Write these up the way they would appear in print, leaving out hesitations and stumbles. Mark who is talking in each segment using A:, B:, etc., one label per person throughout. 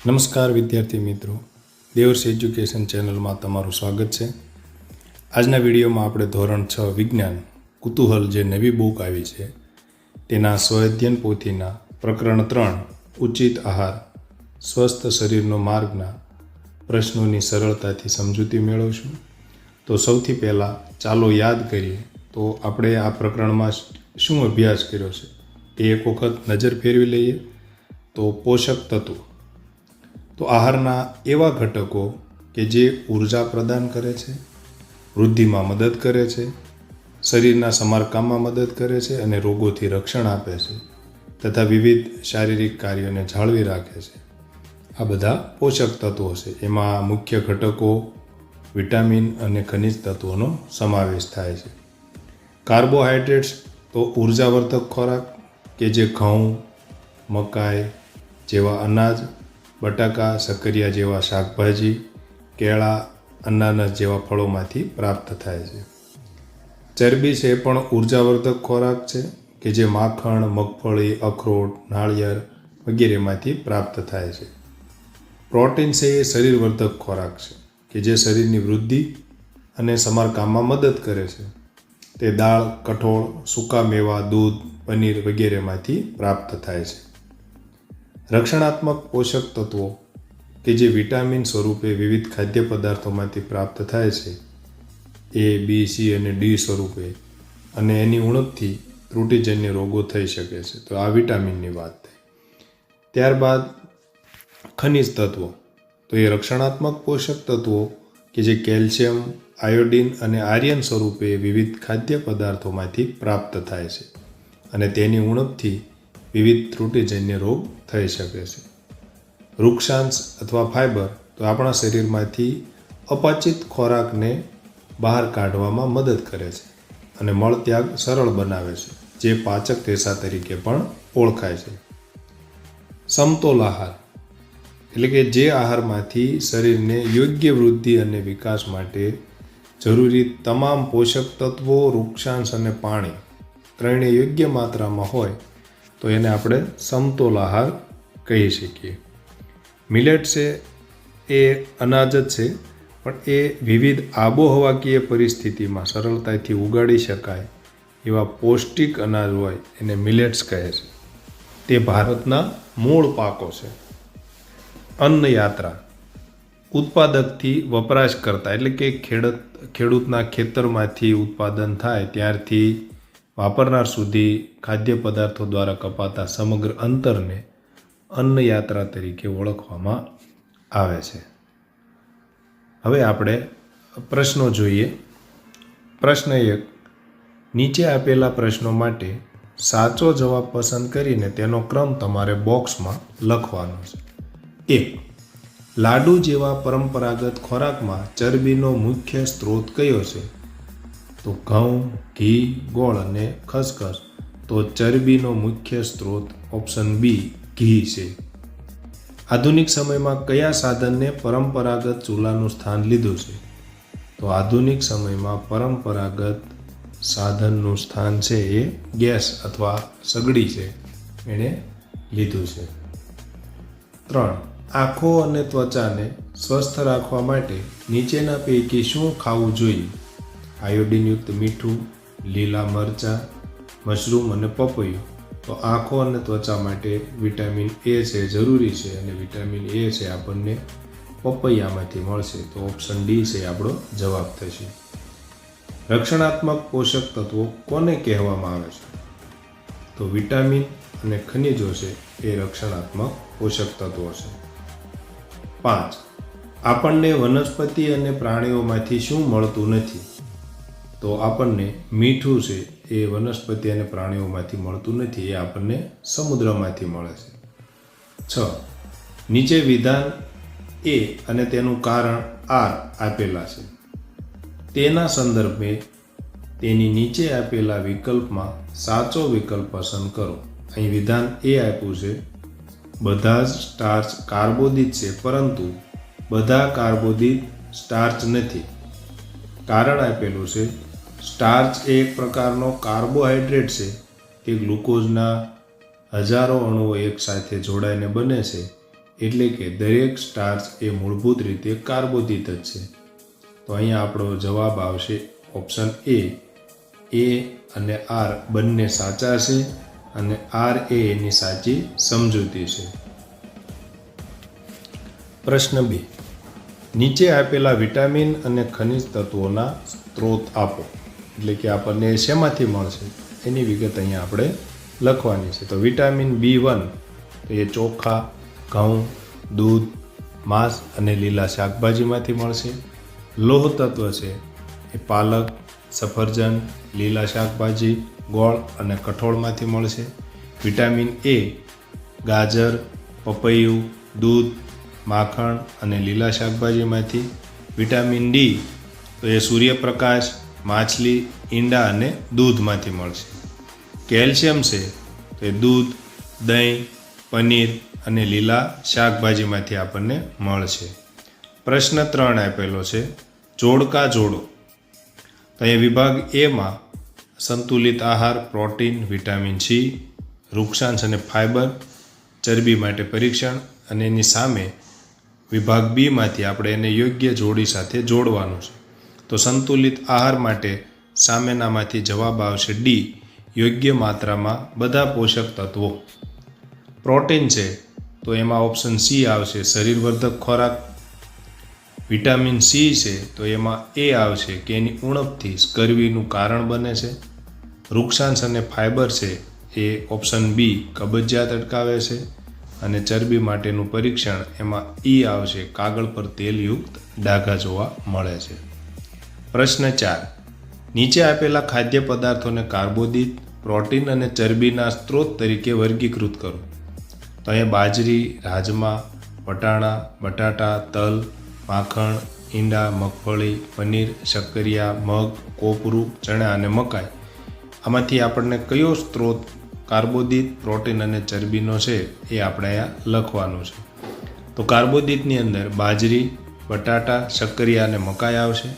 A: નમસ્કાર વિદ્યાર્થી મિત્રો, દેવર્ષ એજ્યુકેશન ચેનલમાં તમારું સ્વાગત છે. આજના વિડીયોમાં આપણે ધોરણ 6 વિજ્ઞાન કુતૂહલ જે નવી બુક આવી છે તેના સ્વઅધ્યયન પોથીના પ્રકરણ 3 ઉચિત આહાર સ્વસ્થ શરીરનો માર્ગના પ્રશ્નોની સરળતાથી સમજૂતી મેળવશું. તો સૌથી પહેલાં ચાલો યાદ કરીએ તો આપણે આ પ્રકરણમાં શું અભ્યાસ કર્યો છે એ એક વખત નજર ફેરવી લઈએ. તો પોષક તત્વો, તો આહારના એવા ઘટકો કે જે ઉર્જા પ્રદાન કરે છે, વૃદ્ધિમાં મદદ કરે છે, શરીરના સમારકામમાં મદદ કરે છે અને રોગોથી રક્ષણ આપે છે તથા વિવિધ શારીરિક કાર્યોને જાળવી રાખે છે. આ બધા પોષક તત્વો છે. એમાં મુખ્ય ઘટકો વિટામિન અને ખનિજ તત્વોનો સમાવેશ થાય છે. કાર્બોહાઈડ્રેટ્સ તો ઉર્જાવર્ધક ખોરાક કે જે ઘઉં, મકાઈ જેવા અનાજ, બટાકા, શક્કરિયા જેવા શાકભાજી, કેળા, અનાનસ જેવા ફળોમાંથી પ્રાપ્ત થાય છે. ચરબી છે એ પણ ઉર્જાવર્ધક ખોરાક છે કે જે માખણ, મગફળી, અખરોટ, નાળિયેર વગેરેમાંથી પ્રાપ્ત થાય છે. પ્રોટીન છે એ શરીરવર્ધક ખોરાક છે કે જે શરીરની વૃદ્ધિ અને સમારકામમાં મદદ કરે છે. તે દાળ, કઠોળ, સૂકા મેવા, દૂધ, પનીર વગેરેમાંથી પ્રાપ્ત થાય છે. રક્ષણાત્મક પોષક તત્વો કે જે વિટામિન સ્વરૂપે વિવિધ ખાદ્ય પદાર્થોમાંથી પ્રાપ્ત થાય છે, A, B, C અને D સ્વરૂપે, અને એની ઉણપથી ત્રુટિજન્ય રોગો થઈ શકે છે. તો આ વિટામિનની વાત થઈ. ત્યારબાદ ખનિજ તત્વો, તો એ રક્ષણાત્મક પોષક તત્વો કે જે કેલ્શિયમ, આયોડિન અને આયર્ન સ્વરૂપે વિવિધ ખાદ્ય પદાર્થોમાંથી પ્રાપ્ત થાય છે અને તેની ઉણપથી વિવિધ ત્રુટિજન્ય રોગ થઈ શકે છે. વૃક્ષાંશ અથવા ફાઇબર, તો આપણા શરીરમાંથી અપાચિત ખોરાકને બહાર કાઢવામાં મદદ કરે છે અને મળત્યાગ સરળ બનાવે છે, જે પાચક રેસા તરીકે પણ ઓળખાય છે. સમતોલ આહાર, એટલે કે જે આહારમાંથી શરીરને યોગ્ય વૃદ્ધિ અને વિકાસ માટે જરૂરી તમામ પોષક તત્વો, વૃક્ષાંશ અને પાણી ત્રણે યોગ્ય માત્રામાં હોય તો એને આપણે સમતોલ આહાર કહી શકીએ. મિલેટ છે એ અનાજ જ છે, પણ એ વિવિધ આબોહવાકીય પરિસ્થિતિમાં સરળતાથી ઉગાડી શકાય એવા પૌષ્ટિક અનાજ હોય એને મિલેટ્સ કહે છે. તે ભારતના મૂળ પાકો છે. અન્ન યાત્રા, ઉત્પાદકથી વપરાશકર્તા, એટલે કે ખેડૂતના ખેતરમાંથી ઉત્પાદન થાય ત્યારથી વાપરનાર સુધી ખાદ્ય પદાર્થો દ્વારા કપાતા સમગ્ર અંતરને અન્ન યાત્રા તરીકે ઓળખવામાં આવે છે. હવે આપણે પ્રશ્નો જોઈએ. પ્રશ્ન 1, નીચે આપેલા પ્રશ્નો માટે સાચો જવાબ પસંદ કરીને તેનો ક્રમ તમારે બોક્સમાં લખવાનો છે. 1, લાડુ જેવા પરંપરાગત ખોરાકમાં ચરબીનો મુખ્ય સ્ત્રોત કયો છે? તો ઘઉં, ઘી, ગોળ અને ખસખસ. તો ચરબીનો મુખ્ય સ્ત્રોત ઓપ્શન બી ઘી છે. આધુનિક સમયમાં કયા સાધનને પરંપરાગત ચૂલાનું સ્થાન લીધું છે? તો આધુનિક સમયમાં પરંપરાગત સાધનનું સ્થાન છે એ ગેસ અથવા સગડી છે એણે લીધું છે. 3, આંખો અને ત્વચાને સ્વસ્થ રાખવા માટે નીચેના પૈકી શું ખાવું જોઈએ? આયોડિનયુક્ત મીઠું, લીલા મરચાં, મશરૂમ અને પપૈયું. તો આંખો અને ત્વચા માટે વિટામિન A છે જરૂરી છે અને વિટામિન A છે આપણને પપૈયામાંથી મળશે. તો ઓપ્શન ડી છે આપણો જવાબ થશે. રક્ષણાત્મક પોષક તત્વો કોને કહેવામાં આવે છે? તો વિટામિન અને ખનિજો છે એ રક્ષણાત્મક પોષક તત્વો છે. 5, આપણને વનસ્પતિ અને પ્રાણીઓમાંથી શું મળતું નથી? તો આપણને મીઠું છે એ વનસ્પતિ અને પ્રાણીઓમાંથી મળતું નથી, એ આપણને સમુદ્રમાંથી મળે છે. 6, નીચે વિધાન A અને તેનું કારણ R આપેલા છે. તેના સંદર્ભે તેની નીચે આપેલા વિકલ્પમાં સાચો વિકલ્પ પસંદ કરો. અહીં વિધાન A આપ્યું છે, બધા જ સ્ટાર્ચ કાર્બોદિત છે પરંતુ બધા કાર્બોદિત સ્ટાર્ચ નથી. કારણ આપેલું છે, સ્ટાર્ચ એ એક પ્રકારનો કાર્બોહાઈડ્રેટ છે તે ગ્લુકોઝના હજારો અણુઓ એકસાથે જોડાઈને બને છે એટલે કે દરેક સ્ટાર્ચ એ મૂળભૂત રીતે કાર્બોદિત જ છે. તો અહીંયા આપણો જવાબ આવશે ઓપ્શન એ અને આર બંને સાચા છે અને આર એ એની સાચી સમજૂતી છે. પ્રશ્ન 2. નીચે આપેલા વિટામિન અને ખનિજ તત્વોના સ્ત્રોત આપો. એટલે કે આપણને શેમાંથી મળશે એની વિગત અહીંયા આપણે લખવાની છે. તો વિટામિન B1 તો એ ચોખા, ઘઉં, દૂધ, માંસ અને લીલા શાકભાજીમાંથી મળશે. લોહ તત્વ છે એ પાલક, સફરજન, લીલા શાકભાજી, ગોળ અને કઠોળમાંથી મળશે. વિટામિન A ગાજર, પપૈયું, દૂધ, માખણ અને લીલા શાકભાજીમાંથી. વિટામિન D તો એ સૂર્યપ્રકાશ, માછલી, ઈંડા અને દૂધમાંથી મળશે. કેલ્શિયમ છે તો એ દૂધ, દહીં, પનીર અને લીલા શાકભાજીમાંથી આપણને મળશે. પ્રશ્ન 3 આપેલો છે, જોડકા જોડો. તો અહીંયા વિભાગ એમાં સંતુલિત આહાર, પ્રોટીન, વિટામિન C, વૃક્ષાંશ અને ફાઇબર, ચરબી માટે પરીક્ષણ, અને એની સામે વિભાગ બીમાંથી આપણે એને યોગ્ય જોડી સાથે જોડવાનું છે. તો સંતુલિત આહાર માટે સામેનામાંથી જવાબ આવશે ડી, યોગ્ય માત્રામાં બધા પોષક તત્વો. પ્રોટીન છે તો એમાં ઓપ્શન સી આવશે, શરીરવર્ધક ખોરાક. વિટામિન C છે તો એમાં એ આવશે કે એની ઉણપથી સ્કર્વીનું કારણ બને છે. વૃક્ષાંશ અને ફાઇબર છે એ ઓપ્શન બી, કબજિયાત અટકાવે છે. અને ચરબી માટેનું પરીક્ષણ એમાં ઈ આવશે, કાગળ પર તેલયુક્ત ડાઘા જોવા મળે છે. પ્રશ્ન 4. નીચે આપેલા ખાદ્ય પદાર્થોને કાર્બોદિત, પ્રોટીન અને ચરબીના સ્ત્રોત તરીકે વર્ગીકૃત કરો. તો અહીંયા બાજરી, રાજમા, વટાણા, બટાટા, તલ, માખણ, ઈંડા, મગફળી, પનીર, શક્કરિયા, મગ, કોપરું, ચણા અને મકાઈ. આમાંથી આપણને કયો સ્ત્રોત કાર્બોદિત, પ્રોટીન અને ચરબીનો છે એ આપણે અહીંયા લખવાનું છે. તો કાર્બોદિતની અંદર બાજરી, બટાટા, શક્કરિયા અને મકાઈ આવશે.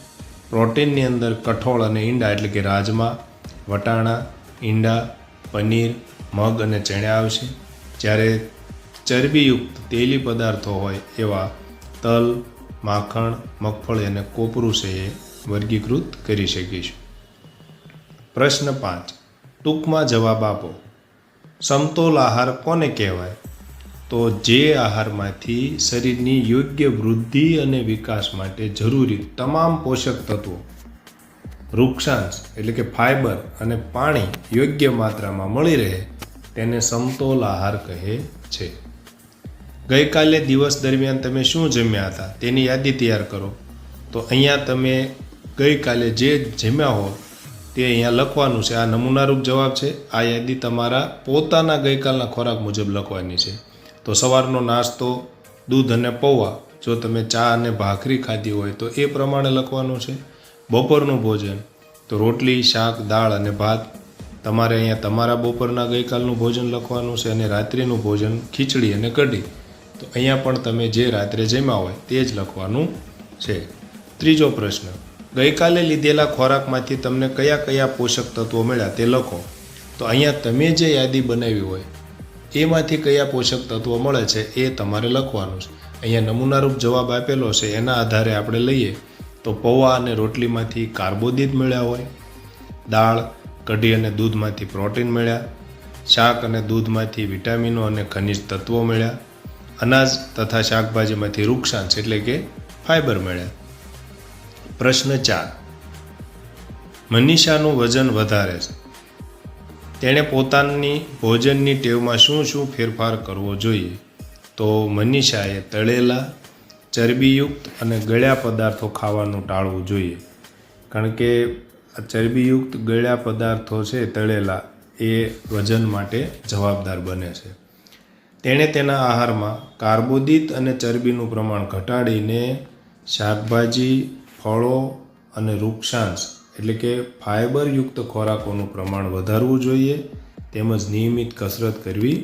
A: પ્રોટીનની અંદર કઠોળ અને ઈંડા એટલે કે રાજમા, વટાણા, ઈંડા, પનીર, મગ અને ચણા આવશે. જ્યારે ચરબીયુક્ત તેલી પદાર્થો હોય એવા તલ, માખણ, મગફળી અને કોપરું છે એ વર્ગીકૃત કરી શકીશું. પ્રશ્ન 5. ટૂંકમાં જવાબ આપો. સમતોલ આહાર કોને કહેવાય? તો જે આહારમાંથી શરીરની યોગ્ય વૃદ્ધિ અને વિકાસ માટે જરૂરી તમામ પોષક તત્વો, વૃક્ષાંશ એટલે કે ફાઇબર અને પાણી યોગ્ય માત્રામાં મળી રહે તેને સમતોલ આહાર કહે છે. ગઈકાલે દિવસ દરમિયાન તમે શું જમ્યા હતા તેની યાદી તૈયાર કરો. તો અહીંયા તમે ગઈકાલે જે જમ્યા હો તે અહીંયા લખવાનું છે. આ નમૂનારૂપ જવાબ છે. આ યાદી તમારા પોતાના ગઈકાલના ખોરાક મુજબ લખવાની છે. તો સવારનો નાસ્તો દૂધ અને પૌવા, જો તમે ચા અને ભાખરી ખાધી હોય તો એ પ્રમાણે લખવાનું છે. બપોરનું ભોજન તો રોટલી, શાક, દાળ અને ભાત. તમારે અહીંયા તમારા બપોરના ગઈકાલનું ભોજન લખવાનું છે. અને રાત્રિનું ભોજન ખીચડી અને કઢી. તો અહીંયા પણ તમે જે રાત્રે જમ્યા હોય તે જ લખવાનું છે. ત્રીજો પ્રશ્ન, ગઈકાલે લીધેલા ખોરાકમાંથી તમને કયા કયા પોષક તત્વો મળ્યા તે લખો. તો અહીંયા તમે જે યાદી બનાવી હોય એમાંથી કયા પોષક તત્વો મળે છે એ તમારે લખવાનું છે. અહીંયા નમૂનારૂપ જવાબ આપેલો છે એના આધારે આપણે લઈએ તો પૌવા અને રોટલીમાંથી કાર્બોદિત મળ્યા હોય, દાળ, કઢી અને દૂધમાંથી પ્રોટીન મળ્યા, શાક અને દૂધમાંથી વિટામિનો અને ખનિજ તત્વો મળ્યા, અનાજ તથા શાકભાજીમાંથી વૃક્ષાંશ એટલે કે ફાઇબર મળ્યા. પ્રશ્ન 4. મનીષાનું વજન વધારે છે. તેણે પોતાની ભોજનની ટેવમાં શું શું ફેરફાર કરવો જોઈએ? તો મનીષાએ તળેલા, ચરબીયુક્ત અને ગળ્યા પદાર્થો ખાવાનું ટાળવું જોઈએ. કારણ કે ચરબીયુક્ત ગળ્યા પદાર્થો છે તળેલા એ વજન માટે જવાબદાર બને છે. તેણે તેના આહારમાં કાર્બોદિત અને ચરબીનું પ્રમાણ ઘટાડીને શાકભાજી, ફળો અને વૃક્ષાંશ એટલે કે ફાઇબરયુક્ત ખોરાકોનું પ્રમાણ વધારવું જોઈએ. તેમજ નિયમિત કસરત કરવી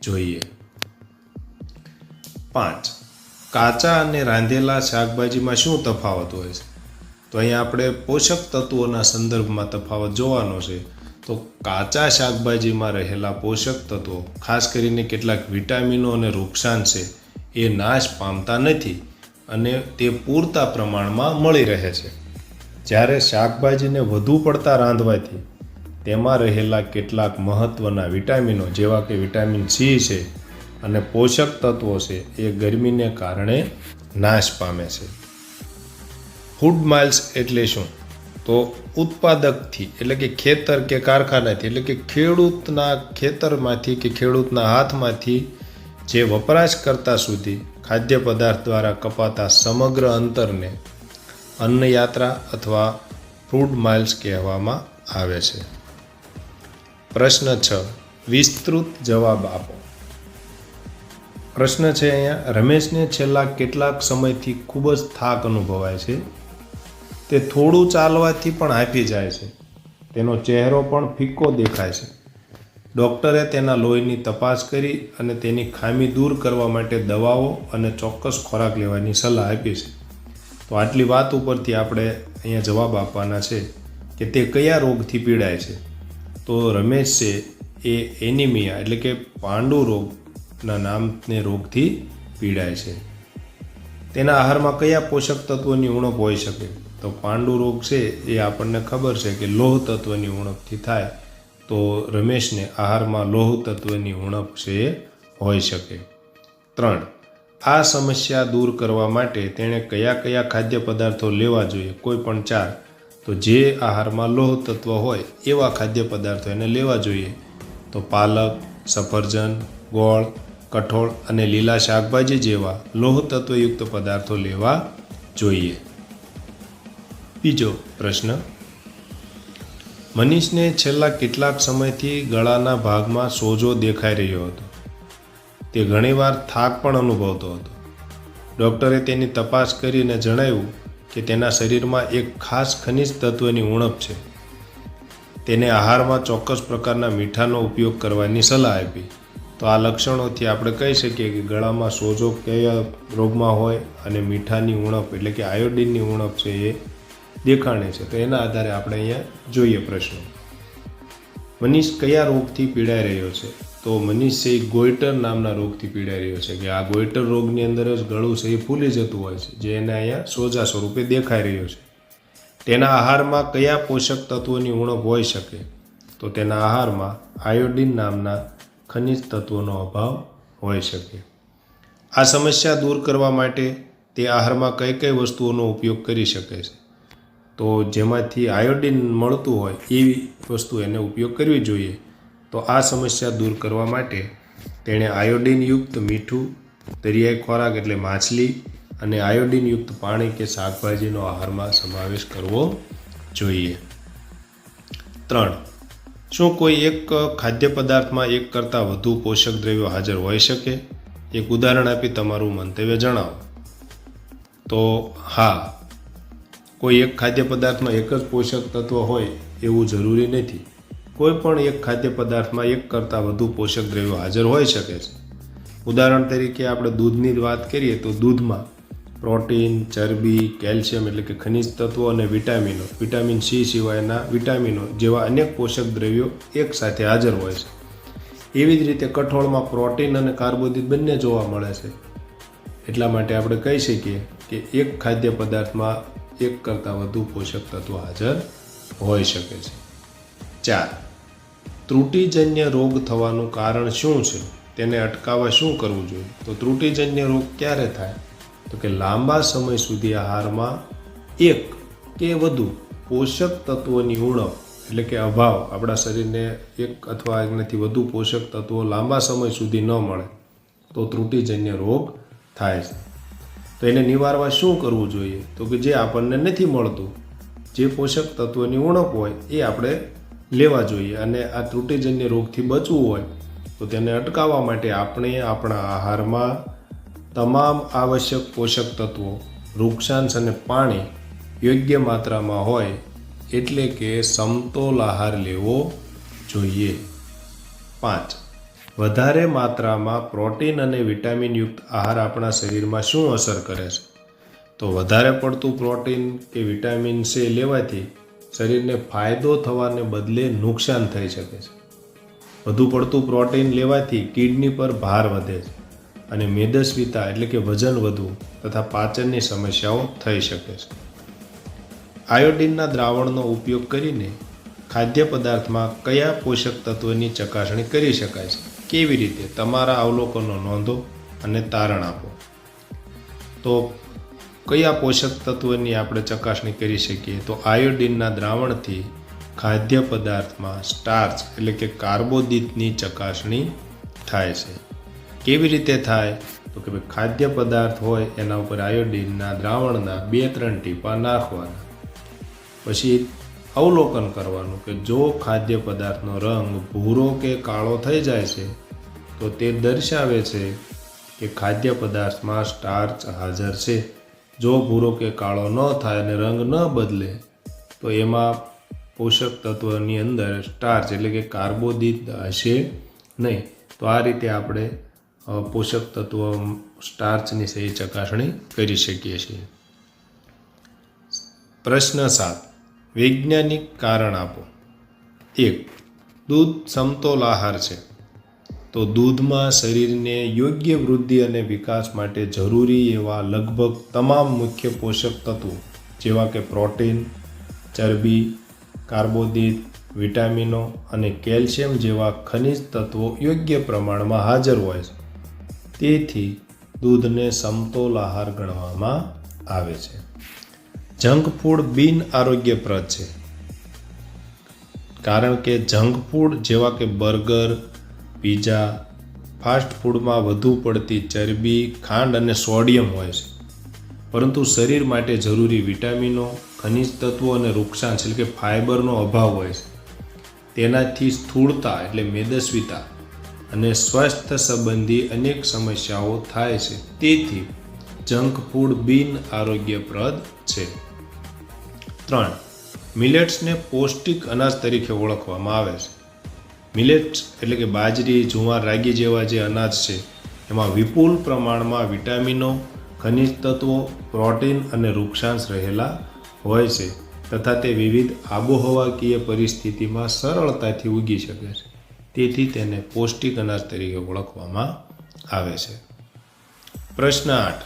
A: જોઈએ. 5. કાચા અને રાંધેલા શાકભાજીમાં શું તફાવત હોય છે? તો અહીંયા આપણે પોષક તત્વોના સંદર્ભમાં તફાવત જોવાનો છે. તો કાચા શાકભાજીમાં રહેલા પોષક તત્વો, ખાસ કરીને કેટલાક વિટામિનો અને વૃક્ષાંશ છે એ નાશ પામતા નથી અને તે પૂરતા પ્રમાણમાં મળી રહે છે. જ્યારે શાકભાજીને વધુ પડતા રાંધવાથી તેમાં રહેલા કેટલાક મહત્ત્વના વિટામિનો જેવા કે વિટામિન સી છે અને પોષક તત્વો છે એ ગરમીને કારણે નાશ પામે છે. ફૂડ માઇલ્સ એટલે શું? તો ઉત્પાદકથી એટલે કે ખેતર કે કારખાનાથી એટલે કે ખેડૂતના ખેતરમાંથી કે ખેડૂતના હાથમાંથી જે વપરાશકર્તા સુધી ખાદ્ય પદાર્થ દ્વારા કપાતા સમગ્ર અંતરને અન્ન યાત્રા અથવા ફૂડ માઇલ્સ કહેવામાં આવે છે. પ્રશ્ન 6. વિસ્તૃત જવાબ આપો. પ્રશ્ન છે અહીંયા, રમેશને છેલ્લા કેટલાક સમયથી ખૂબ જ થાક અનુભવાય છે. તે થોડું ચાલવાથી પણ હાંફી જાય છે. તેનો ચહેરો પણ ફિક્કો દેખાય છે. ડૉક્ટરે તેના લોહીની તપાસ કરી અને તેની ખામી દૂર કરવા માટે દવાઓ અને ચોક્કસ ખોરાક લેવાની સલાહ આપી છે. તો આટલી વાત ઉપરથી આપણે અહીંયા જવાબ આપવાના છે કે તે કયા રોગથી પીડાય છે. તો રમેશ છે એ એનિમિયા એટલે કે પાંડુ રોગના નામને રોગથી પીડાય છે. તેના આહારમાં કયા પોષક તત્વોની ઉણપ હોઈ શકે? તો પાંડુ રોગ છે એ આપણને ખબર છે કે લોહ તત્વની ઉણપથી થાય. તો રમેશને આહારમાં લોહ તત્વની ઉણપ છે એ હોઈ શકે. 3. આ સમસ્યા દૂર કરવા માટે તેણે કયા કયા ખાદ્ય પદાર્થો લેવા જોઈએ? કોઈ પણ 4. તો જે આહારમાં લોહ તત્વ હોય એવા ખાદ્ય પદાર્થો એને લેવા જોઈએ. તો પાલક, સફરજન, ગોળ, કઠોળ અને લીલા શાકભાજી જેવા લોહ તત્વયુક્ત પદાર્થો લેવા જોઈએ. બીજો પ્રશ્ન, મનીષને છેલ્લા કેટલાક સમયથી ગળાના ભાગમાં સોજો દેખાઈ રહ્યો હતો. તે ઘણીવાર થાક પણ અનુભવતો હતો. ડૉક્ટરે તેની તપાસ કરીને જણાવ્યું કે તેના શરીરમાં એક ખાસ ખનિજ તત્વની ઉણપ છે. તેને આહારમાં ચોક્કસ પ્રકારના મીઠાનો ઉપયોગ કરવાની સલાહ આપી. તો આ લક્ષણોથી આપણે કહી શકીએ કે ગળામાં સોજો કયા રોગમાં હોય અને મીઠાની ઉણપ એટલે કે આયોડિનની ઉણપ છે એ દેખાણે છે. તો એના આધારે આપણે અહીંયા જોઈએ પ્રશ્નો. મનીષ કયા રોગથી પીડાઈ રહ્યો છે? તો મનીષ છે એ ગોઈટર નામના રોગથી પીડાઈ રહ્યો છે કે આ ગોઈટર રોગની અંદર જ ગળું છે એ ફૂલી જતું હોય છે, જે એને અહીંયા સોજા સ્વરૂપે દેખાઈ રહ્યો છે. તેના આહારમાં કયા પોષક તત્વોની ઉણપ હોઈ શકે? તો તેના આહારમાં આયોડિન નામના ખનિજ તત્વોનો અભાવ હોઈ શકે. આ સમસ્યા દૂર કરવા માટે તે આહારમાં કઈ કઈ વસ્તુઓનો ઉપયોગ કરી શકે છે? તો જેમાંથી આયોડિન મળતું હોય એવી વસ્તુ એને ઉપયોગ કરવી જોઈએ. તો આ સમસ્યા દૂર કરવા માટે તેણે આયોડિનયુક્ત મીઠું, દરિયાઈ ખોરાક એટલે માછલી અને આયોડિનયુક્ત પાણી કે શાકભાજીનો આહારમાં સમાવેશ કરવો જોઈએ. 3. શું કોઈ એક ખાદ્ય પદાર્થમાં એક કરતાં વધુ પોષક દ્રવ્યો હાજર હોઈ શકે? એક ઉદાહરણ આપી તમારું મંતવ્ય જણાવો. તો હા, કોઈ એક ખાદ્ય પદાર્થમાં એક જ પોષક તત્વ હોય એવું જરૂરી નથી. કોઈ પણ એક ખાદ્ય પદાર્થમાં એક કરતાં વધુ પોષક દ્રવ્યો હાજર હોઈ શકે છે. ઉદાહરણ તરીકે આપણે દૂધની વાત કરીએ તો દૂધમાં પ્રોટીન, ચરબી, કેલ્શિયમ એટલે કે ખનિજ તત્વો અને વિટામિનો, વિટામિન સી સિવાયના વિટામિનો જેવા અનેક પોષક દ્રવ્યો એક સાથે હાજર હોય છે. એવી જ રીતે કઠોળમાં પ્રોટીન અને કાર્બોદિત બંને જોવા મળે છે. એટલા માટે આપણે કહી શકીએ કે એક ખાદ્ય પદાર્થમાં એક કરતાં વધુ પોષક તત્વો હાજર હોઈ શકે છે. 4. ત્રુટિજન્ય રોગ થવાનું કારણ શું છે? તેને અટકાવવા શું કરવું જોઈએ? તો ત્રુટિજન્ય રોગ ક્યારે થાય? તો કે લાંબા સમય સુધી આહારમાં એક કે વધુ પોષક તત્વોની ઉણપ એટલે કે અભાવ, આપણા શરીરને એક અથવા એકનાથી વધુ પોષક તત્વો લાંબા સમય સુધી ન મળે તો ત્રુટિજન્ય રોગ થાય છે. તો એને નિવારવા શું કરવું જોઈએ? તો કે જે આપણને નથી મળતું, જે પોષક તત્વોની ઉણપ હોય એ આપણે લેવા જોઈએ. અને આ ત્રુટિજન્ય રોગથી બચવું હોય તો તેને અટકાવવા માટે આપણે આપણા આહારમાં તમામ આવશ્યક પોષક તત્વો, વૃક્ષાંશ અને પાણી યોગ્ય માત્રામાં હોય એટલે કે સમતોલ આહાર લેવો જોઈએ. 5. વધારે માત્રામાં પ્રોટીન અને વિટામિનયુક્ત આહાર આપણા શરીરમાં શું અસર કરે છે? તો વધારે પડતું પ્રોટીન કે વિટામિન સી લેવાથી શરીરને ફાયદો થવાને બદલે નુકસાન થઈ શકે છે. વધુ પડતું પ્રોટીન લેવાથી કિડની પર ભાર વધે છે અને મેદસ્વીતા એટલે કે વજન વધવું તથા પાચનની સમસ્યાઓ થઈ શકે છે. આયોડિનના દ્રાવણનો ઉપયોગ કરીને ખાદ્ય પદાર્થમાં કયા પોષક તત્વોની ચકાસણી કરી શકાય છે? કેવી રીતે? તમારા અવલોકનો નોંધો અને તારણ આપો. તો કયા પોષક તત્વોની આપણે ચકાસણી કરી શકીએ? તો આયોડિનના દ્રાવણથી ખાદ્ય પદાર્થમાં સ્ટાર્ચ એટલે કે કાર્બોદિતની ચકાસણી થાય છે. કેવી રીતે થાય? તો કે ભાઈ ખાદ્ય પદાર્થ હોય એના ઉપર આયોડિનના દ્રાવણના 2-3 ટીપા નાખવાના. પછી અવલોકન કરવાનું કે જો ખાદ્ય પદાર્થનો રંગ ભૂરો કે કાળો થઈ જાય છે તો તે દર્શાવે છે કે ખાદ્ય પદાર્થમાં સ્ટાર્ચ હાજર છે. જો ભૂરો કે કાળો ન થાય અને રંગ ન બદલે તો એમાં પોષક તત્વની અંદર સ્ટાર્ચ એટલે કે કાર્બોદિત હશે નહીં. તો આ રીતે આપણે પોષક તત્વ સ્ટાર્ચની સહી ચકાસણી કરી શકીએ છીએ. પ્રશ્ન 7. વૈજ્ઞાનિક કારણ આપો. 1. દૂધ સમતોલ આહાર છે. તો દૂધમાં શરીરને યોગ્ય વૃદ્ધિ અને વિકાસ માટે જરૂરી એવા લગભગ તમામ મુખ્ય પોષક તત્વો જેવા કે પ્રોટીન, ચરબી, કાર્બોદિત, વિટામિનો અને કેલ્શિયમ જેવા ખનિજ તત્વો યોગ્ય પ્રમાણમાં હાજર હોય છે. તેથી દૂધને સમતોલ આહાર ગણવામાં આવે છે. જંક ફૂડ બિન આરોગ્યપ્રદ છે. કારણ કે જંક ફૂડ જેવા કે બર્ગર, પીઝા, ફાસ્ટ ફૂડમાં વધુ પડતી ચરબી, ખાંડ અને સોડિયમ હોય છે. પરંતુ શરીર માટે જરૂરી વિટામિનો, ખનિજ તત્વો અને વૃક્ષાંશ એટલે કે ફાઇબરનો અભાવ હોય છે. તેનાથી સ્થૂળતા એટલે મેદસ્વીતા અને સ્વાસ્થ્ય સંબંધી અનેક સમસ્યાઓ થાય છે. તેથી જંક ફૂડ બિન આરોગ્યપ્રદ છે. 3. મિલેટ્સને પૌષ્ટિક અનાજ તરીકે ઓળખવામાં આવે છે. મિલેટ્સ એટલે કે બાજરી, જુવાર, રાગી જેવા જે અનાજ છે એમાં વિપુલ પ્રમાણમાં વિટામિનો, ખનિજ તત્વો, પ્રોટીન અને વૃક્ષાંશ રહેલા હોય છે તથા તે વિવિધ આબોહવાકીય પરિસ્થિતિમાં સરળતાથી ઉગી શકે છે. તેથી તેને પૌષ્ટિક અનાજ તરીકે ઓળખવામાં આવે છે. પ્રશ્ન 8.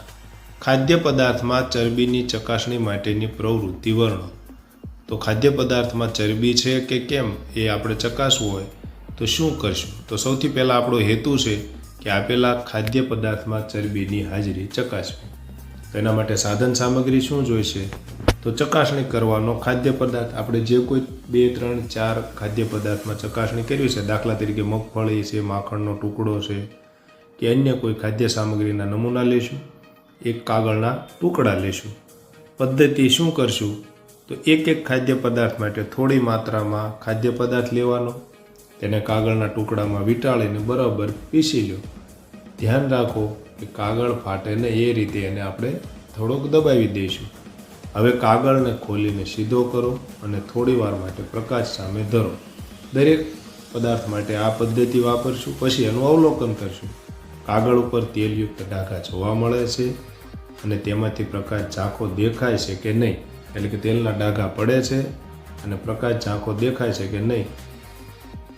A: ખાદ્ય પદાર્થમાં ચરબીની ચકાસણી માટેની પ્રવૃત્તિ વર્ણો. તો ખાદ્ય પદાર્થમાં ચરબી છે કે કેમ એ આપણે ચકાસવું હોય તો શું કરશું? તો સૌથી પહેલાં આપણો હેતુ છે કે આપેલા ખાદ્ય પદાર્થમાં ચરબીની હાજરી ચકાસવી. તો એના માટે સાધન સામગ્રી શું જોઈશે? તો ચકાસણી કરવાનો ખાદ્ય પદાર્થ આપણે જે કોઈ 2, 3, 4 ખાદ્ય પદાર્થમાં ચકાસણી કરવી છે, દાખલા તરીકે મગફળી છે, માખણનો ટુકડો છે કે અન્ય કોઈ ખાદ્ય સામગ્રીના નમૂના લેશું, એક કાગળના ટુકડા લેશું. પદ્ધતિ શું કરશું? તો એક ખાદ્ય પદાર્થ માટે થોડી માત્રામાં ખાદ્ય પદાર્થ લેવાનો, તેને કાગળના ટુકડામાં વીંટાળીને બરાબર પીસી લો. ધ્યાન રાખો કે કાગળ ફાટે ને એ રીતે એને આપણે થોડોક દબાવી દઈશું. હવે કાગળને ખોલીને સીધો કરો અને થોડી વાર માટે પ્રકાશ સામે ધરો. દરેક પદાર્થ માટે આ પદ્ધતિ વાપરશું. પછી એનું અવલોકન કરશું. કાગળ ઉપર તેલયુક્ત ડાઘા જોવા મળે છે અને તેમાંથી પ્રકાશ ઝાંખો દેખાય છે કે નહીં, એટલે કે તેલના ડાઘા પડે છે અને પ્રકાશ ઝાંખો દેખાય છે કે નહીં.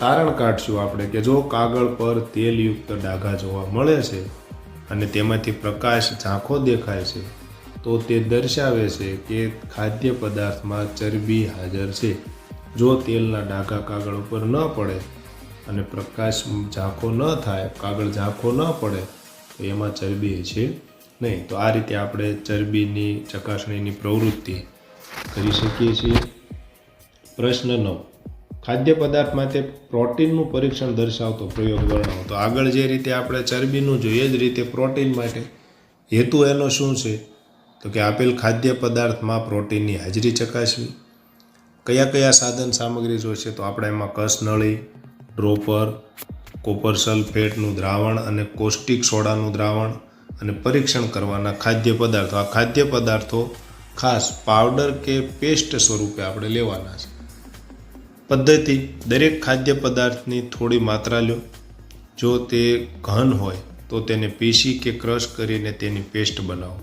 A: તારણ કાઢશું આપણે કે જો કાગળ પર તેલયુક્ત ડાઘા જોવા મળે છે અને તેમાંથી પ્રકાશ ઝાંખો દેખાય છે તો તે દર્શાવે છે કે ખાદ્ય પદાર્થમાં ચરબી હાજર છે. જો તેલના ડાઘા કાગળ ઉપર ન પડે અને પ્રકાશ ઝાંખો ન થાય, કાગળ ઝાંખો ન પડે તો એમાં ચરબી છે નહીં. તો આ રીતે આપણે ચરબીની ચકાસણીની પ્રવૃત્તિ કરી શકીએ છીએ. પ્રશ્ન 9. ખાદ્ય પદાર્થ માટે પ્રોટીનનું પરીક્ષણ દર્શાવતો પ્રયોગ વર્ણવો. તો આગળ જે રીતે આપણે ચરબીનું જોઈએ જ રીતે પ્રોટીન માટે હેતુ એનો શું છે? તો કે આપેલ ખાદ્ય પદાર્થમાં પ્રોટીનની હાજરી ચકાસવી. કયા કયા સાધન સામગ્રી જોઈશે? તો આપણે એમાં કસનળી, ડ્રોપર, કોપર સલ્ફેટનું દ્રાવણ અને કોસ્ટિક સોડાનું દ્રાવણ અને પરીક્ષણ કરવાના ખાદ્ય પદાર્થો. આ ખાદ્ય પદાર્થો ખાસ પાવડર કે પેસ્ટ સ્વરૂપે આપણે લેવાના છે. પદ્ધતિ: દરેક ખાદ્ય પદાર્થની થોડી માત્રા લો. જો તે ઘન હોય તો તેને પીસી કે ક્રશ કરીને તેની પેસ્ટ બનાવો.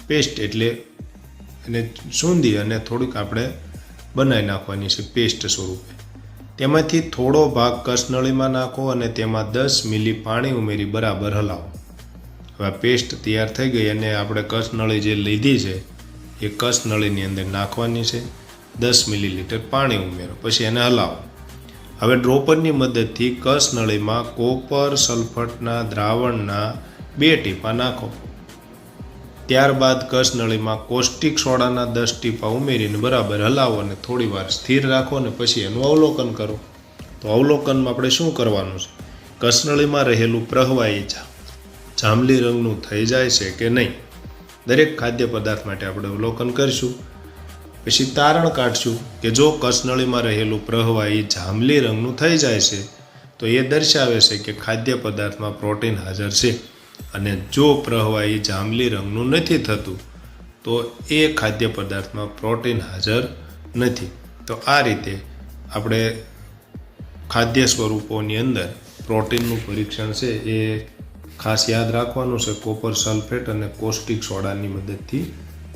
A: પેસ્ટ એટલે એને સૂંધી અને થોડીક આપણે બનાવી નાખવાની છે પેસ્ટ સ્વરૂપે. તેમાંથી થોડો ભાગ કસનળીમાં નાખો અને તેમાં 10 મિલી પાણી ઉમેરી બરાબર હલાવો. હવે પેસ્ટ તૈયાર થઈ ગઈ અને આપણે કસનળી જે લીધી છે એ કસનળીની અંદર નાખવાની છે. 10 મિલીલીટર પાણી ઉમેરો, પછી એને હલાવો. હવે ડ્રોપરની મદદથી કસનળીમાં કોપર સલ્ફેટના દ્રાવણના 2 ટીપા નાખો. ત્યારબાદ કસનળીમાં કોસ્ટિક સોડાના 10 ટીપા ઉમેરીને બરાબર હલાવો અને થોડી વાર સ્થિર રાખો અને પછી એનું અવલોકન કરો. તો અવલોકનમાં આપણે શું કરવાનું છે? કસનળીમાં રહેલું પ્રવાહી જાંબલી રંગનું થઈ જાય છે કે નહીં, દરેક ખાદ્ય પદાર્થ માટે આપણે અવલોકન કરીશું. પછી તારણ કાઢશું કે જો કસનળીમાં રહેલું પ્રવાહી જાંબલી રંગનું થઈ જાય છે તો એ દર્શાવે છે કે ખાદ્ય પદાર્થમાં પ્રોટીન હાજર છે, અને જો પ્રવાહી જાંબલી રંગનું નથી થતું તો એ ખાદ્ય પદાર્થમાં પ્રોટીન હાજર નથી. તો આ રીતે આપણે ખાદ્ય સ્વરૂપોની અંદર પ્રોટીનનું પરીક્ષણ છે એ ખાસ યાદ રાખવાનું છે. કોપર સલ્ફેટ અને કોસ્ટિક સોડાની મદદથી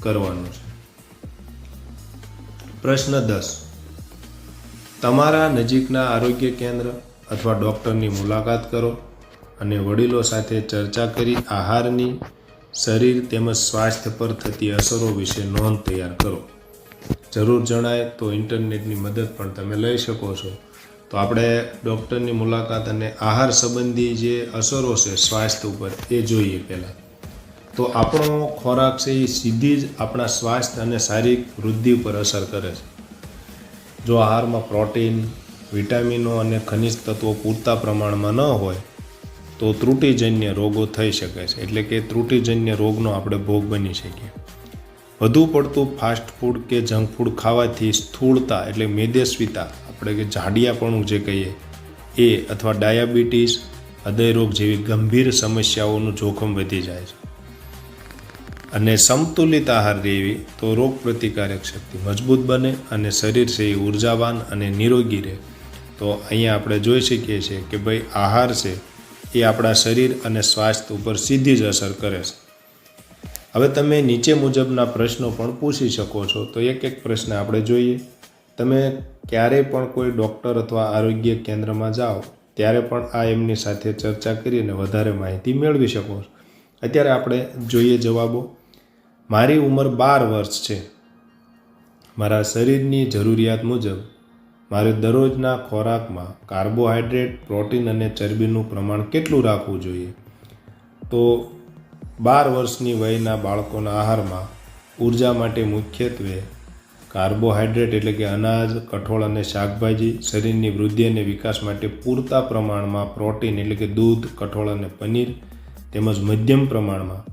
A: કરવાનું છે. પ્રશ્ન 10. તમારા નજીકના આરોગ્ય કેન્દ્ર અથવા ડૉક્ટરની મુલાકાત કરો અને વડીલો સાથે ચર્ચા કરી આહારની શરીર તેમજ સ્વાસ્થ્ય પર થતી અસરો વિશે નોંધ તૈયાર કરો. જરૂર જણાય તો ઇન્ટરનેટની મદદ પણ તમે લઈ શકો છો. તો આપણે ડૉક્ટરની મુલાકાત અને આહાર સંબંધી જે અસરો છે સ્વાસ્થ્ય ઉપર એ જોઈએ પહેલાં. તો આપણો ખોરાક છે એ સીધી જ આપણા સ્વાસ્થ્ય અને શારીરિક વૃદ્ધિ ઉપર અસર કરે છે. જો આહારમાં પ્રોટીન, વિટામિનો અને ખનિજ તત્વો પૂરતા પ્રમાણમાં ન હોય તો ત્રુટિજન્ય રોગો થઈ શકે છે, એટલે કે ત્રુટિજન્ય રોગનો આપણે ભોગ બની શકીએ. વધુ પડતું ફાસ્ટ ફૂડ કે જંક ફૂડ ખાવાથી સ્થૂળતા એટલે મેદસ્વીતા, આપણે કે જાડિયાપણું જે કહીએ એ, અથવા ડાયાબિટીસ, હૃદયરોગ જેવી ગંભીર સમસ્યાઓનું જોખમ વધી જાય છે. અને સમતુલિત આહાર લેવી તો રોગ પ્રતિકારક શક્તિ મજબૂત બને અને શરીર છે એ ઉર્જાવાન અને નિરોગી રહે. તો અહીંયા આપણે જોઈ શકીએ છીએ કે ભાઈ આહાર છે એ આપણા શરીર અને સ્વાસ્થ્ય ઉપર સીધી જ અસર કરે છે. હવે તમે નીચે મુજબના પ્રશ્નો પણ પૂછી શકો છો. તો એક એક પ્રશ્ન આપણે જોઈએ. તમે ક્યારેય પણ કોઈ ડૉક્ટર અથવા આરોગ્ય કેન્દ્રમાં જાઓ ત્યારે પણ આ એમની સાથે ચર્ચા કરીને વધારે માહિતી મેળવી શકો છો. અત્યારે આપણે જોઈએ જવાબો. મારી ઉંમર 12 વર્ષ છે. મારા શરીરની જરૂરિયાત મુજબ મારે દરરોજના ખોરાકમાં કાર્બોહાઈડ્રેટ, પ્રોટીન અને ચરબીનું પ્રમાણ કેટલું રાખવું જોઈએ? તો 12 વર્ષની વયના બાળકોના આહારમાં ઉર્જા માટે મુખ્યત્વે કાર્બોહાઈડ્રેટ એટલે કે અનાજ, કઠોળ અને શાકભાજી, શરીરની વૃદ્ધિ અને વિકાસ માટે પૂરતા પ્રમાણમાં પ્રોટીન એટલે કે દૂધ, કઠોળ અને પનીર, તેમજ મધ્યમ પ્રમાણમાં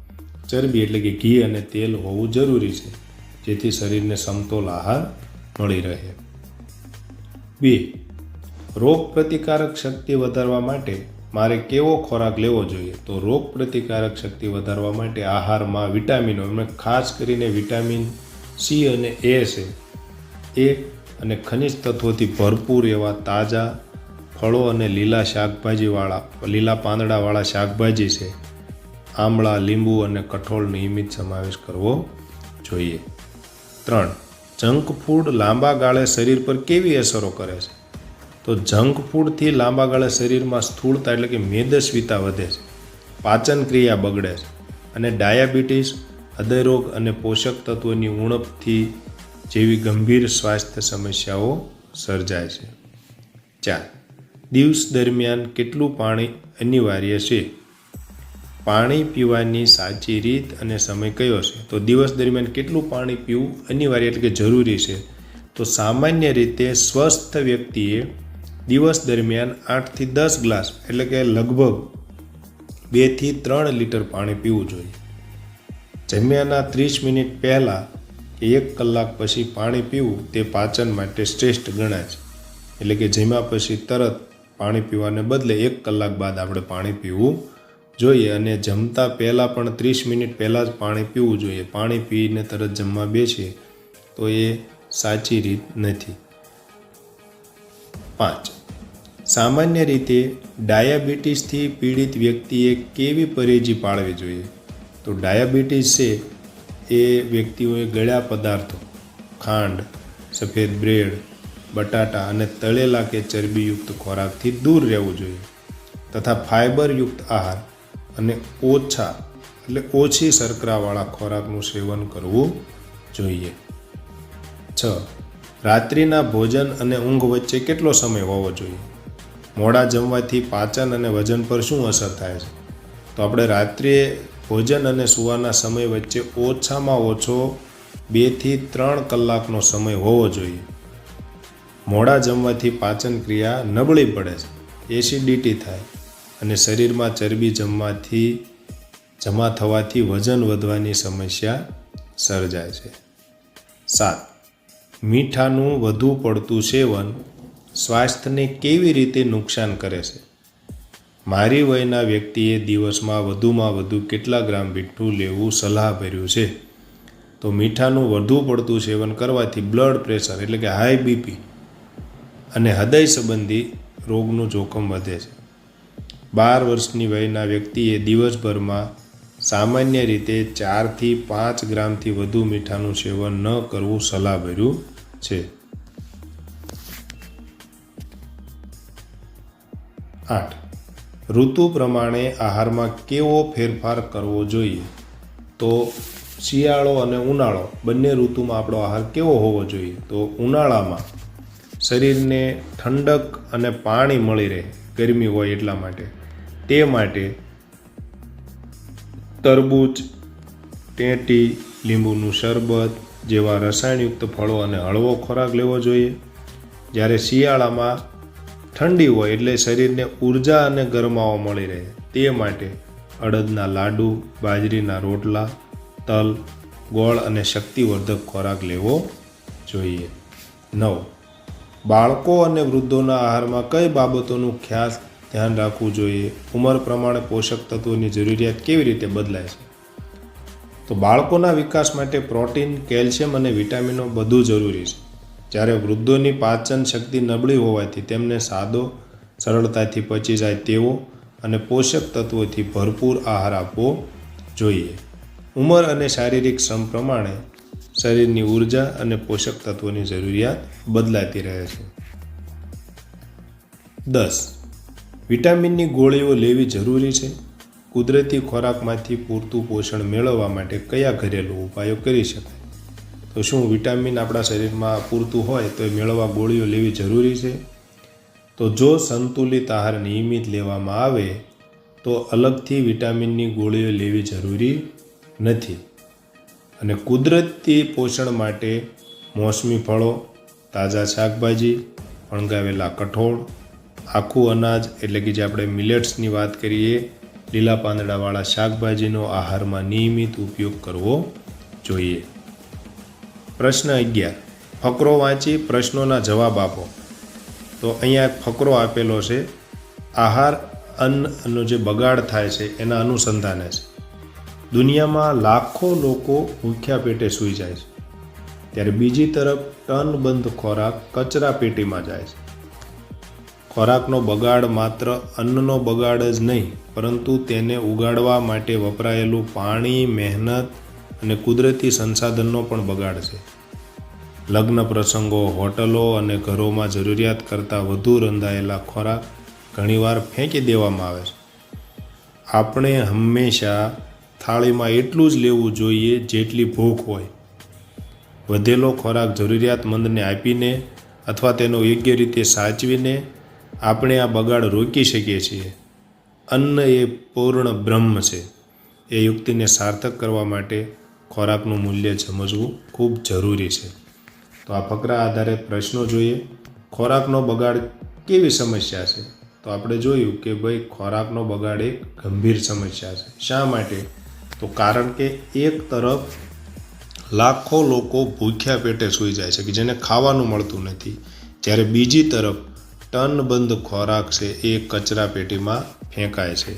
A: ચરબી એટલે કે ઘી અને તેલ હોવું જરૂરી છે, જેથી શરીરને સમતોલ આહાર મળી રહે. 2. રોગ પ્રતિકારક શક્તિ વધારવા માટે મારે કેવો ખોરાક લેવો જોઈએ? તો રોગ પ્રતિકારક શક્તિ વધારવા માટે આહારમાં વિટામિનો, એમાં ખાસ કરીને વિટામિન સી અને એ છે એ અને ખનિજ તત્વોથી ભરપૂર એવા તાજા ફળો અને લીલા પાંદડાવાળા શાકભાજી છે, આમળા, લીંબુ અને કઠોળ નિયમિત સમાવેશ કરવો જોઈએ. 3. જંક ફૂડ લાંબા ગાળે શરીર પર કેવી અસરો કરે છે? તો જંક ફૂડથી લાંબા ગાળે શરીરમાં સ્થૂળતા એટલે કે મેદસ્વીતા વધે છે, પાચન ક્રિયા બગડે છે અને ડાયાબિટીસ, હૃદયરોગ અને પોષક તત્વોની ઉણપથી જેવી ગંભીર સ્વાસ્થ્ય સમસ્યાઓ સર્જાય છે. 4. દિવસ દરમિયાન કેટલું પાણી અનિવાર્ય છે? પાણી પીવાની સાચી રીત અને સમય કયો છે? તો દિવસ દરમિયાન કેટલું પાણી પીવું અનિવાર્ય એટલે કે જરૂરી છે? તો સામાન્ય રીતે સ્વસ્થ વ્યક્તિએ દિવસ દરમિયાન 8 થી 10 ગ્લાસ એટલે કે લગભગ 2 થી 3 લીટર પાણી પીવું જોઈએ. જમ્યાના 30 મિનિટ પહેલાં કે 1 કલાક પછી પાણી પીવું તે પાચન માટે શ્રેષ્ઠ ગણાય છે. એટલે કે જમ્યા પછી તરત પાણી પીવાને બદલે 1 કલાક બાદ આપણે પાણી પીવું જોઈએ, અને જમતા પહેલાં પણ 30 મિનિટ પહેલાં જ પાણી પીવું જોઈએ. પાણી પીને તરત જમવા બેસીએ તો એ સાચી રીત નથી. 5. સામાન્ય રીતે ડાયાબિટીસથી પીડિત વ્યક્તિએ કેવી પરેજી પાળવી જોઈએ? તો ડાયાબિટીસ છે એ વ્યક્તિઓએ ગળ્યા પદાર્થો, ખાંડ, સફેદ બ્રેડ, બટાટા અને તળેલા કે ચરબીયુક્ત ખોરાકથી દૂર રહેવું જોઈએ તથા ફાઇબરયુક્ત આહાર અને ઓછા એટલે ઓછી શર્કરાવાળા ખોરાકનું સેવન કરવું જોઈએ. 6. રાત્રિના ભોજન અને ઊંઘ વચ્ચે કેટલો સમય હોવો જોઈએ? મોડા જમવાથી પાચન અને વજન પર શું અસર થાય છે? તો આપણે રાત્રે ભોજન અને સૂવાના સમય વચ્ચે ઓછામાં ઓછો 2 થી 3 કલાકનો સમય હોવો જોઈએ. મોડા જમવાથી પાચન ક્રિયા નબળી પડે છે, એસિડિટી થાય અને શરીરમાં ચરબી જમા થવાથી વજન વધવાની સમસ્યા સર્જાય છે. 7. મીઠાનું વધુ પડતું સેવન સ્વાસ્થ્યને કેવી રીતે નુકસાન કરે છે? મારી વયના વ્યક્તિએ દિવસમાં વધુમાં વધુ કેટલા ગ્રામ મીઠું લેવું સલાહભર્યું છે? તો મીઠાનું વધુ પડતું સેવન કરવાથી બ્લડ પ્રેશર એટલે કે હાઈ બીપી અને હૃદય સંબંધી રોગનું જોખમ વધે છે. 12 વર્ષની વયના વ્યક્તિએ દિવસભરમાં સામાન્ય રીતે 4 થી 5 ગ્રામથી વધુ મીઠાનું સેવન ન કરવું સલાહભર્યું છે. 8. ઋતુ પ્રમાણે આહારમાં કેવો ફેરફાર કરવો જોઈએ? તો શિયાળો અને ઉનાળો બંને ઋતુમાં આપણો આહાર કેવો હોવો જોઈએ? તો ઉનાળામાં શરીરને ઠંડક અને પાણી મળી રહે, ગરમી હોય એટલા માટે, તે માટે તરબૂચ, ટેટી, લીંબુનું શરબત જેવા રસાયણયુક્ત ફળો અને હળવો ખોરાક લેવો જોઈએ. જ્યારે શિયાળામાં ઠંડી હોય એટલે શરીરને ઉર્જા અને ગરમાવો મળી રહે, તે માટે અડદના લાડુ, બાજરીના રોટલા, તલ, ગોળ અને શક્તિવર્ધક ખોરાક લેવો જોઈએ. 9. બાળકો અને વૃદ્ધોના આહારમાં કઈ બાબતોનું ખાસ ધ્યાન રાખવું જોઈએ? ઉંમર પ્રમાણે પોષક તત્વોની જરૂરિયાત કેવી રીતે બદલાય છે? તો બાળકોના વિકાસ માટે પ્રોટીન, કેલ્શિયમ અને વિટામિનો બધું જરૂરી છે. જ્યારે વૃદ્ધોની પાચન શક્તિ નબળી હોવાથી તેમને સાદો, સરળતાથી પચી જાય તેવો અને પોષક તત્વોથી ભરપૂર આહાર આપવો જોઈએ. ઉંમર અને શારીરિક શ્રમ પ્રમાણે શરીરની ઉર્જા અને પોષક તત્વોની જરૂરિયાત બદલાતી રહે છે. 10. વિટામિનની ગોળીઓ લેવી જરૂરી છે? કુદરતી ખોરાકમાંથી પૂરતું પોષણ મેળવવા માટે કયા ઘરેલું ઉપાયો કરી શકાય? તો શું વિટામિન આપણા શરીરમાં પૂરતું હોય તો એ મેળવવા ગોળીઓ લેવી જરૂરી છે? તો જો સંતુલિત આહાર નિયમિત લેવામાં આવે તો અલગથી વિટામિનની ગોળીઓ લેવી જરૂરી નથી. અને કુદરતી પોષણ માટે મોસમી ફળો, તાજા શાકભાજી, ફણગાવેલા કઠોળ, આખું અનાજ એટલે કે જે આપણે મિલેટ્સની વાત કરીએ, લીલા પાંદડાવાળા શાકભાજીનો આહારમાં નિયમિત ઉપયોગ કરવો જોઈએ. પ્રશ્ન 11. ફકરો વાંચી પ્રશ્નોના જવાબ આપો. તો અહીંયા એક ફકરો આપેલો છે, આહાર અન્નનો જે બગાડ થાય છે એના અનુસંધાને છે. દુનિયામાં લાખો લોકો ભૂખ્યા પેટે સૂઈ જાય છે, ત્યારે બીજી તરફ ટનબંધ ખોરાક કચરા પેટીમાં જાય છે. ખોરાકનો બગાડ માત્ર અન્નનો બગાડ જ નહીં, પરંતુ તેને ઉગાડવા માટે વપરાયેલું પાણી, મહેનત અને કુદરતી સંસાધનનો પણ બગાડ છે. લગ્ન પ્રસંગો, હોટલો અને ઘરોમાં જરૂરિયાત કરતાં વધુ રંધાયેલા ખોરાક ઘણીવાર ફેંકી દેવામાં આવે છે. આપણે હંમેશા થાળીમાં એટલું જ લેવું જોઈએ જેટલી ભૂખ હોય. વધેલો ખોરાક જરૂરિયાતમંદને આપીને અથવા તેનો યોગ્ય રીતે સાચવીને આપણે આ બગાડ રોકી શકીએ છીએ. અન્ન એ પૂર્ણ બ્રહ્મ છે. એ યુક્તિને સાર્થક કરવા માટે ખોરાકનું મૂલ્ય સમજવું ખૂબ જરૂરી છે. તો આ ફકરા આધારે પ્રશ્નો જોઈએ. ખોરાકનો બગાડ કેવી સમસ્યા છે? તો આપણે જોયું કે ભાઈ ખોરાકનો બગાડ એક ગંભીર સમસ્યા છે. શા માટે? તો કારણ કે એક તરફ લાખો લોકો ભૂખ્યા પેટે સૂઈ જાય છે કે જેને ખાવાનું મળતું નથી, જ્યારે બીજી તરફ ટનબંધ ખોરાક છે એ કચરા પેટીમાં ફેંકાય છે.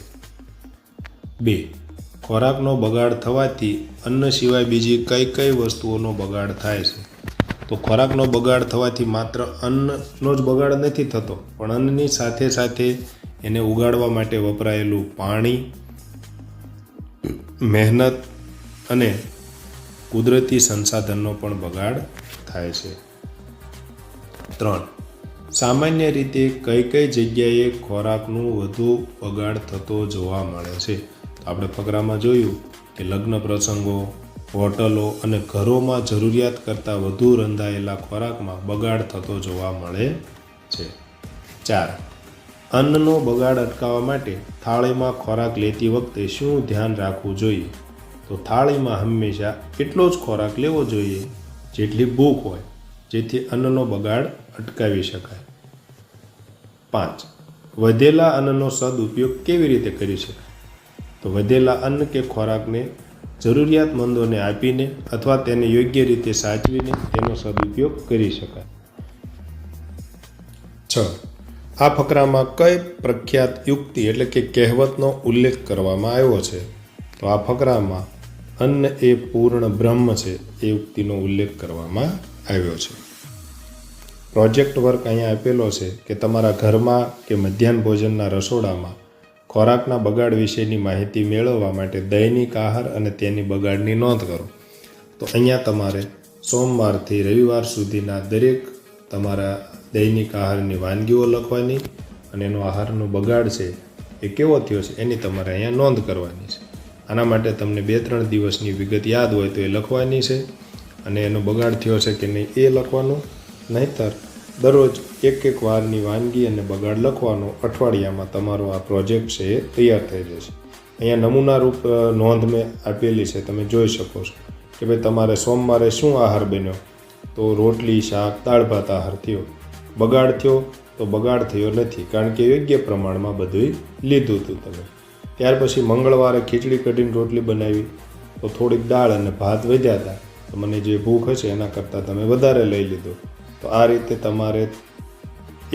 A: 2. ખોરાકનો બગાડ થવાથી અન્ન સિવાય બીજી કઈ કઈ વસ્તુઓનો બગાડ થાય છે? તો ખોરાકનો બગાડ થવાથી માત્ર અન્નનો જ બગાડ નથી થતો, પણ અન્નની સાથે સાથે એને ઉગાડવા માટે વપરાયેલું પાણી, મહેનત અને કુદરતી સંસાધનનો પણ બગાડ થાય છે. 3. સામાન્ય રીતે કઈ કઈ જગ્યાએ ખોરાકનું વધુ બગાડ થતો જોવા મળે છે? તો આપણે ફકરામાં જોયું કે લગ્ન પ્રસંગો, હોટલો અને ઘરોમાં જરૂરિયાત કરતાં વધુ રંધાયેલા ખોરાકમાં બગાડ થતો જોવા મળે છે. 4. અન્નનો બગાડ અટકાવવા માટે થાળીમાં ખોરાક લેતી વખતે શું ધ્યાન રાખવું જોઈએ? તો થાળીમાં હંમેશા એટલો જ ખોરાક લેવો જોઈએ જેટલી ભૂખ હોય, જેથી અન્નનો બગાડ અટકાવી શકાય. 5. વધેલા અન્નનો સદુપયોગ કેવી રીતે કરી શકાય? તો વધેલા અન્ન કે ખોરાકને જરૂરિયાતમંદોને આપીને અથવા તેને યોગ્ય રીતે સાચવીને તેનો સદુપયોગ કરી શકાય. 6. આ ફકરામાં કઈ પ્રખ્યાત યુક્તિ એટલે કે કહેવતનો ઉલ્લેખ કરવામાં આવ્યો છે? તો આ ફકરામાં અન્ન એ પૂર્ણ બ્રહ્મ છે એ યુક્તિનો ઉલ્લેખ કરવામાં આવ્યો છે. પ્રોજેક્ટ વર્ક અહીંયા આપેલો છે કે તમારા ઘરમાં કે મધ્યાહન ભોજનના રસોડામાં ખોરાકના બગાડ વિશેની માહિતી મેળવવા માટે દૈનિક આહાર અને તેની બગાડની નોંધ કરો. તો અહીંયા તમારે સોમવારથી રવિવાર સુધીના દરેક તમારા દૈનિક આહારની વાનગીઓ લખવાની અને એનો આહારનો બગાડ છે એ કેવો થયો છે એની તમારે અહીંયા નોંધ કરવાની છે. આના માટે તમને 2-3 દિવસની વિગત યાદ હોય તો એ લખવાની છે અને એનો બગાડ થયો છે કે નહીં એ લખવાનું. નહીંતર દરરોજ એક વારની વાનગી અને બગાડ લખવાનો. અઠવાડિયામાં તમારો આ પ્રોજેક્ટ છે એ તૈયાર થઈ જશે. અહીંયા નમૂના રૂપ નોંધ મેં આપેલી છે, તમે જોઈ શકો છો કે ભાઈ તમારે સોમવારે શું આહાર બન્યો? તો રોટલી, શાક, દાળ ભાત આહાર થયો. બગાડ થયો તો બગાડ થયો નથી, કારણ કે યોગ્ય પ્રમાણમાં બધું લીધું હતું તમે. ત્યાર પછી મંગળવારે ખીચડી કઢીને રોટલી બનાવી તો થોડીક દાળ અને ભાત વધ્યા હતા, તો મને જે ભૂખ હશે એના કરતાં તમે વધારે લઈ લીધું. તો આ રીતે તમારે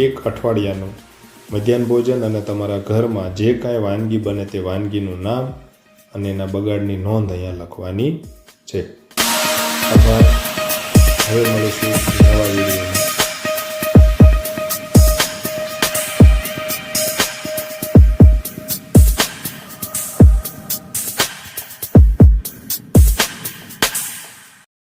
A: એક અઠવાડિયાનું મધ્યાહન ભોજન અને તમારા ઘરમાં જે કાંઈ વાનગી બને તે વાનગીનું નામ અને એના બગાડની નોંધ અહીંયા લખવાની છે. આભાર. હવે મળીશું